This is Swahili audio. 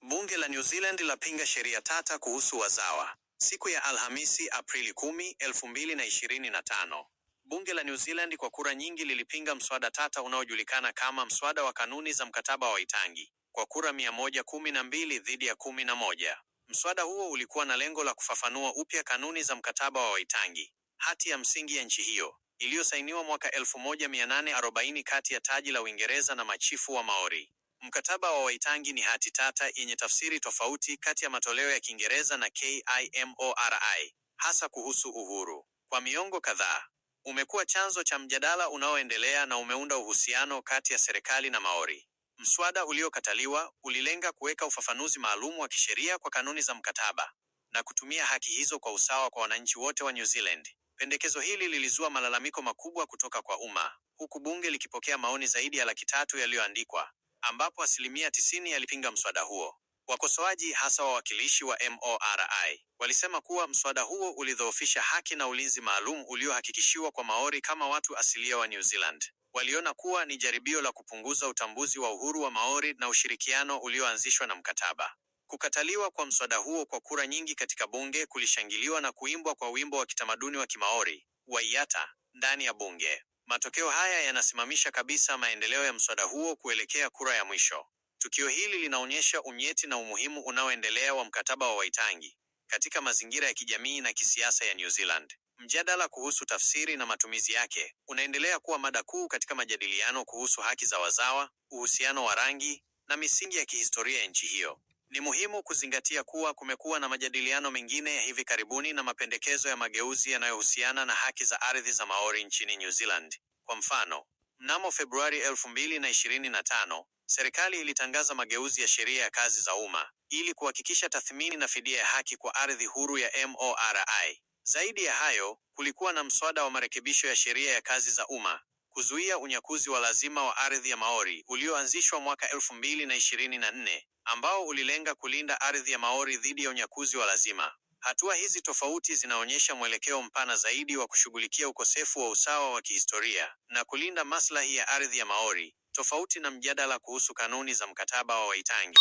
Bunge la New Zealand lapinga sheria tata kuhusu wazawa. Siku ya Alhamisi, Aprili 10, 2025. Bunge la New Zealand kwa kura nyingi lilipinga mswada tata unaojulikana kama mswada wa kanuni za mkataba wa Waitangi kwa kura 112 dhidi ya 11. Mswada huo ulikuwa na lengo la kufafanua upya kanuni za mkataba wa Waitangi, hati ya msingi ya nchi hiyo, iliyosainiwa mwaka 1840 kati ya taji la Uingereza na machifu wa Maori. Mkataba wa Waitangi ni hati tata yenye tafsiri tofauti kati ya matoleo ya Kiingereza na KIMORI, hasa kuhusu uhuru. Kwa miongo kadhaa, umekuwa chanzo cha mjadala unaoendelea na umeunda uhusiano kati ya serikali na Maori. Mswada uliokataliwa ulilenga kuweka ufafanuzi maalum wa kisheria kwa kanuni za mkataba na kutumia haki hizo kwa usawa kwa wananchi wote wa New Zealand. Pendekezo hili lilizua malalamiko makubwa kutoka kwa umma, huku bunge likipokea maoni zaidi ya 300,000 yaliyoandikwa, ambapo 90% yalipinga mswada huo. Wakosoaji, hasa wawakilishi wa MORI, walisema kuwa mswada huo ulidhoofisha haki na ulinzi maalum uliohakikishiwa kwa Maori kama watu asilia wa New Zealand. Waliona kuwa ni jaribio la kupunguza utambuzi wa uhuru wa Maori na ushirikiano ulioanzishwa na mkataba. Kukataliwa kwa mswada huo kwa kura nyingi katika bunge kulishangiliwa na kuimbwa kwa wimbo wa kitamaduni wa Kimaori, Waiata, ndani ya bunge. Matokeo haya yanasimamisha kabisa maendeleo ya mswada huo kuelekea kura ya mwisho. Tukio hili linaonyesha unyeti na umuhimu unaoendelea wa mkataba wa Waitangi katika mazingira ya kijamii na kisiasa ya New Zealand. Mjadala kuhusu tafsiri na matumizi yake unaendelea kuwa mada kuu katika majadiliano kuhusu haki za wazawa, uhusiano wa rangi na misingi ya kihistoria ya nchi hiyo. Ni muhimu kuzingatia kuwa kumekuwa na majadiliano mengine ya hivi karibuni na mapendekezo ya mageuzi yanayohusiana na haki za ardhi za Maori nchini New Zealand. Kwa mfano, mnamo Februari 2025, serikali ilitangaza mageuzi ya sheria ya kazi za umma ili kuhakikisha tathmini na fidia ya haki kwa ardhi huru ya MORI. Zaidi ya hayo, kulikuwa na mswada wa marekebisho ya sheria ya kazi za umma kuzuia unyakuzi wa lazima wa ardhi ya Maori ulioanzishwa mwaka 2024, ambao ulilenga kulinda ardhi ya Maori dhidi ya unyakuzi wa lazima. Hatua hizi tofauti zinaonyesha mwelekeo mpana zaidi wa kushughulikia ukosefu wa usawa wa kihistoria na kulinda maslahi ya ardhi ya Maori, tofauti na mjadala kuhusu kanuni za mkataba wa Waitangi.